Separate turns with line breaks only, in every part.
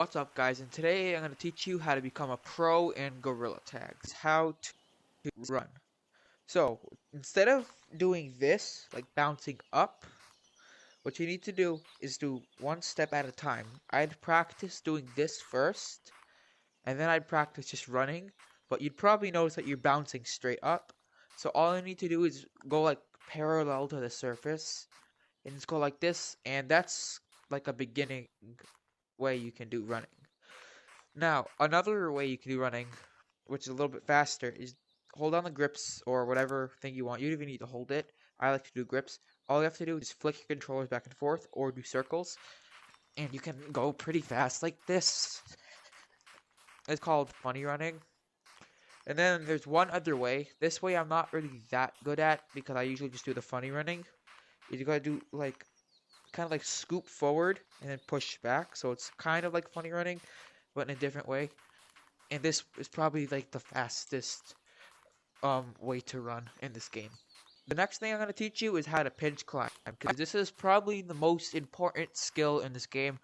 What's up, guys? And today I'm going to teach you how to become a pro in Gorilla Tags. How to run. So, instead of doing this, like bouncing up, what you need to do is do one step at a time. I'd practice doing this first, and then I'd practice just running, but you'd probably notice that you're bouncing straight up. So all I need to do is go like parallel to the surface, and just go like this, and that's like a beginning way you can do running. Now, another way you can do running, which is a little bit faster, is hold on the grips or whatever thing you want. You don't even need to hold it. I like to do grips. All you have to do is flick your controllers back and forth or do circles, and you can go pretty fast like this. It's called funny running. And then there's one other way. This way I'm not really that good at because I usually just do the funny running. You gotta do like kind of like scoop forward and then push back. So it's kind of like funny running, but in a different way. And this is probably like the fastest way to run in this game. The next thing I'm going to teach you is how to pinch climb, because this is probably the most important skill in this game,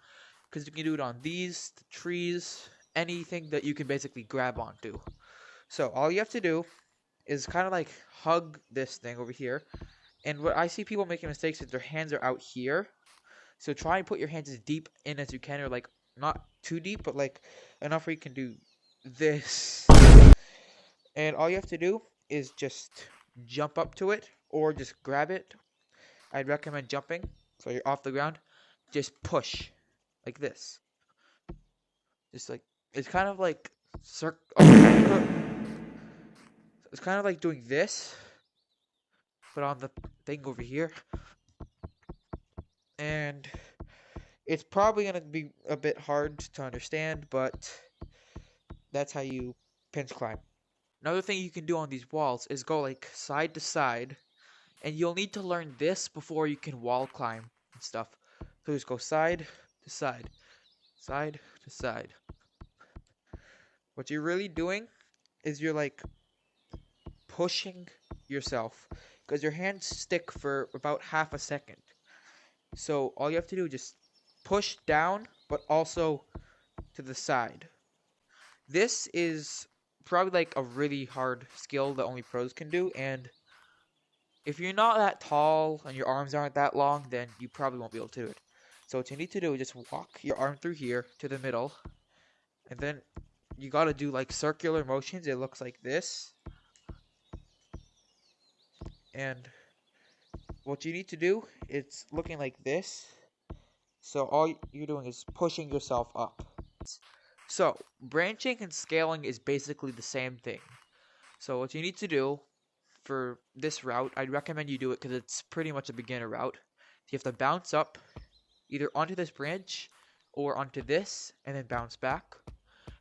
because you can do it on these, the trees, anything that you can basically grab onto. So all you have to do is kind of like hug this thing over here, and what I see people making mistakes is their hands are out here, so try and put your hands as deep in as you can, or like not too deep, but like enough where you can do this. And all you have to do is just jump up to it or just grab it. I'd recommend jumping so you're off the ground. Just push like this. Just like it's kind of like it's kind of like doing this, but on the thing over here. And it's probably gonna be a bit hard to understand, but that's how you pinch climb. Another thing you can do on these walls is go like side to side, and you'll need to learn this before you can wall climb and stuff. So just go side to side, side to side. What you're really doing is you're like pushing yourself because your hands stick for about half a second. So all you have to do is just push down, but also to the side. This is probably like a really hard skill that only pros can do, and if you're not that tall and your arms aren't that long, then you probably won't be able to do it. So what you need to do is just walk your arm through here to the middle, and then you gotta do like circular motions. It looks like this. And what you need to do, it's looking like this. So all you're doing is pushing yourself up. So branching and scaling is basically the same thing. So what you need to do for this route, I'd recommend you do it because it's pretty much a beginner route. You have to bounce up either onto this branch or onto this and then bounce back.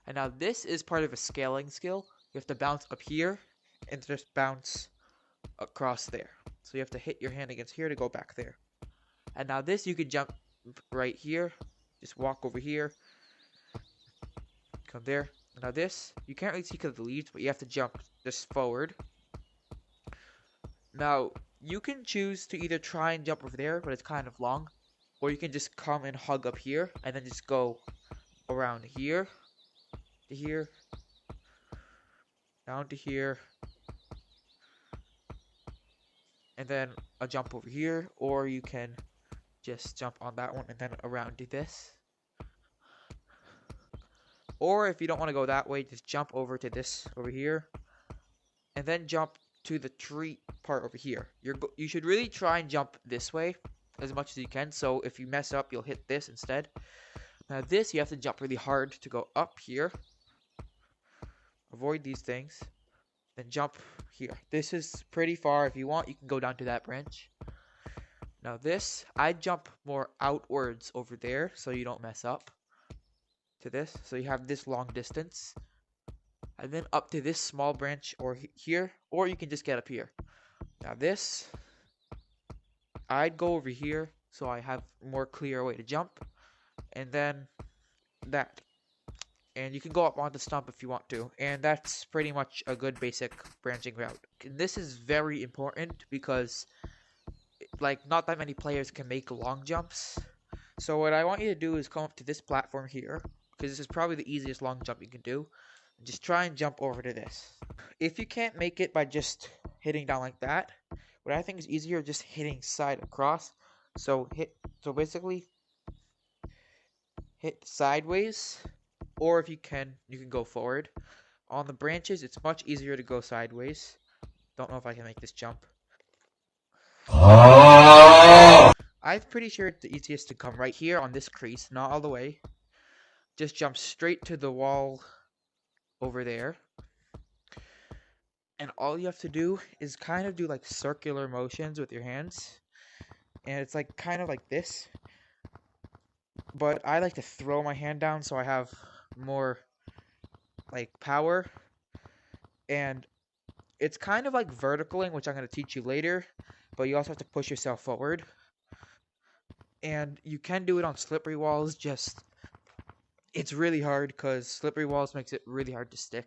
And now this is part of a scaling skill. You have to bounce up here and just bounce across there. So you have to hit your hand against here to go back there. And now this you can jump right here. Just walk over here. Come there. And now this, you can't really see because of the leaves, but you have to jump just forward. Now, you can choose to either try and jump over there, but it's kind of long. Or you can just come and hug up here, and then just go around here, to here, down to here, and then a jump over here. Or you can just jump on that one and then around to this. Or if you don't want to go that way, just jump over to this over here, and then jump to the tree part over here. You should really try and jump this way as much as you can, so if you mess up, you'll hit this instead. Now this, you have to jump really hard to go up here. Avoid these things. Then jump here. This is pretty far. If you want, you can go down to that branch. Now this, I jump more outwards over there so you don't mess up. To this, so you have this long distance. And then up to this small branch or here, or you can just get up here. Now this, I'd go over here so I have more clear way to jump, and then that. And you can go up on the stump if you want to, and that's pretty much a good basic branching route. And this is very important because like not that many players can make long jumps. So what I want you to do is come up to this platform here, because this is probably the easiest long jump you can do. Just try and jump over to this. If you can't make it by just hitting down like that, what I think is easier, just hitting side across. So basically hit sideways, or if you can go forward. On the branches, it's much easier to go sideways. Don't know if I can make this jump. I'm pretty sure it's the easiest to come right here on this crease, not all the way. Just jump straight to the wall over there. And all you have to do is kind of do like circular motions with your hands. And it's like kind of like this. But I like to throw my hand down so I have more like power. And it's kind of like verticaling, which I'm going to teach you later. But you also have to push yourself forward. And you can do it on slippery walls, just it's really hard because slippery walls makes it really hard to stick.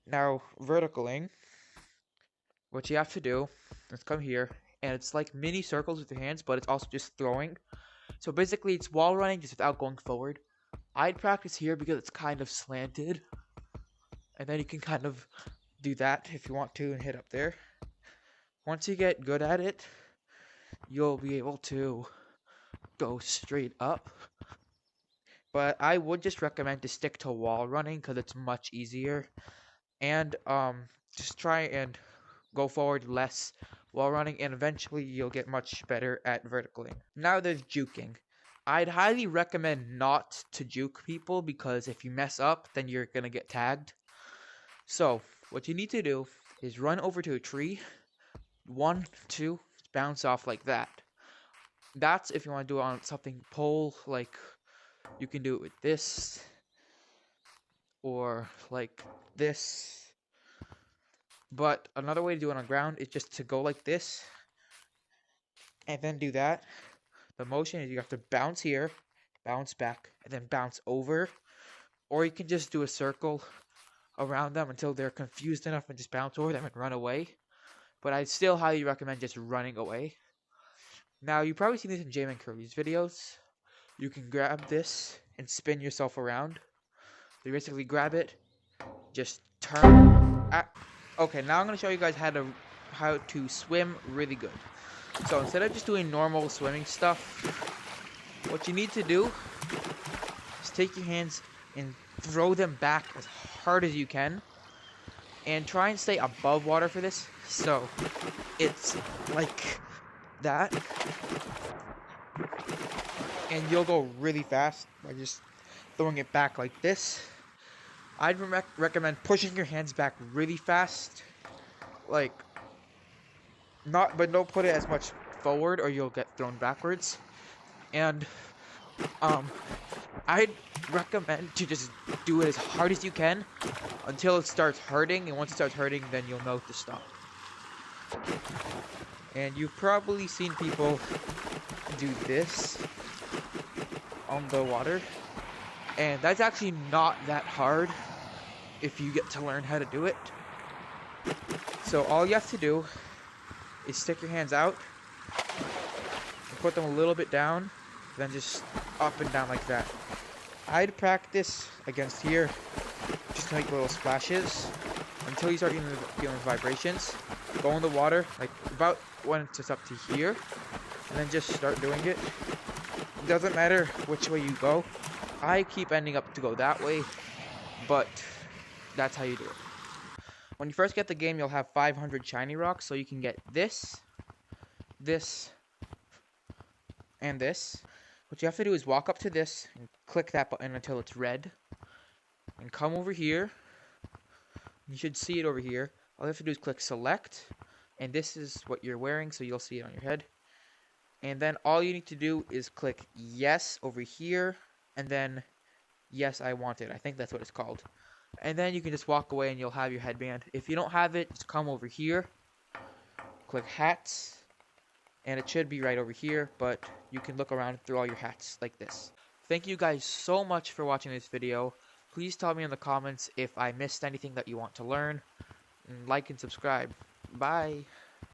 Now, verticaling, what you have to do is come here, and it's like mini circles with your hands, but it's also just throwing. So basically, it's wall running just without going forward. I'd practice here because it's kind of slanted, and then you can kind of do that if you want to and hit up there. Once you get good at it, you'll be able to go straight up. But I would just recommend to stick to wall running because it's much easier. And just try and go forward less while running, and eventually you'll get much better at verticaling. Now there's juking. I'd highly recommend not to juke people because if you mess up, then you're gonna get tagged. So what you need to do is run over to a tree. 1, 2, bounce off like that. That's if you want to do it on something pole, like you can do it with this or like this. But another way to do it on ground is just to go like this and then do that. The motion is you have to bounce here, bounce back, and then bounce over. Or you can just do a circle around them until they're confused enough and just bounce over them and run away. But I'd still highly recommend just running away. Now, you've probably seen this in Jamin Curry's videos. You can grab this and spin yourself around. So you basically grab it, just turn. Okay, now I'm going to show you guys how to swim really good. So instead of just doing normal swimming stuff, what you need to do is take your hands and throw them back as hard as you can. And try and stay above water for this. So it's like that. And you'll go really fast by just throwing it back like this. I'd recommend pushing your hands back really fast. Like, but don't put it as much forward or you'll get thrown backwards. And I'd recommend to just do it as hard as you can until it starts hurting, and once it starts hurting, then you'll know to stop. And you've probably seen people do this on the water, and that's actually not that hard if you get to learn how to do it. So all you have to do is stick your hands out and put them a little bit down, then just up and down like that. I'd practice against here just to make little splashes until you start feeling vibrations. Go in the water like about when it's up to here, and then just start doing it. It doesn't matter which way you go. I keep ending up to go that way, but that's how you do it. When you first get the game, you'll have 500 shiny rocks, so you can get this, this, and this. What you have to do is walk up to this and click that button until it's red. And come over here. You should see it over here. All you have to do is click select. And this is what you're wearing, so you'll see it on your head. And then all you need to do is click yes over here. And then yes, I want it. I think that's what it's called. And then you can just walk away and you'll have your headband. If you don't have it, just come over here. Click hats. And it should be right over here, but you can look around through all your hats like this. Thank you guys so much for watching this video. Please tell me in the comments if I missed anything that you want to learn. And like and subscribe. Bye.